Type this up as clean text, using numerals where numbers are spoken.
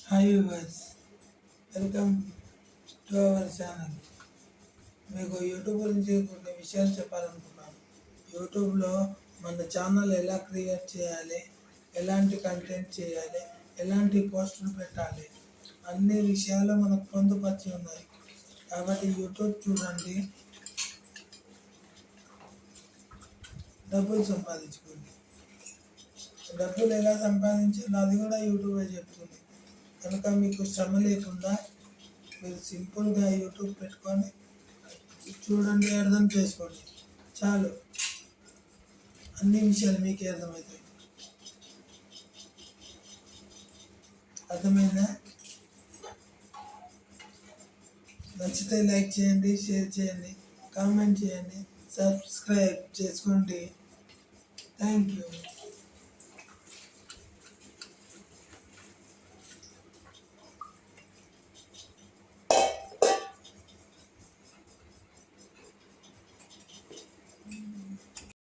Hi viewers, welcome to our channel. మీకు YouTube గురించి కొన్ని విషయాలు చెప్పాలనుకున్నాను. యూట్యూబ్లో మన ఛానల్ ఎలా క్రియేట్ చేయాలి, ఎలాంటి కంటెంట్ చేయాలి, ఎలాంటి పోస్టులు పెట్టాలి, అన్ని విషయాలు మనకు పొందుపరిచి ఉన్నాయి. కాబట్టి యూట్యూబ్ చూడండి, డబ్బులు సంపాదించుకోండి. డబ్బులు ఎలా సంపాదించాలో అది కూడా యూట్యూబే చెప్తుంది. కనుక మీకు శ్రమ లేకుండా మీరు సింపుల్గా యూట్యూబ్ పెట్టుకొని చూడండి, అర్థం చేసుకోండి, చాలు. అన్ని విషయాలు మీకే అర్థమవుతాయి. అర్థమైందా? నచ్చితే లైక్ చేయండి, షేర్ చేయండి, కామెంట్ చేయండి, సబ్స్క్రైబ్ చేసుకోండి. Thank you.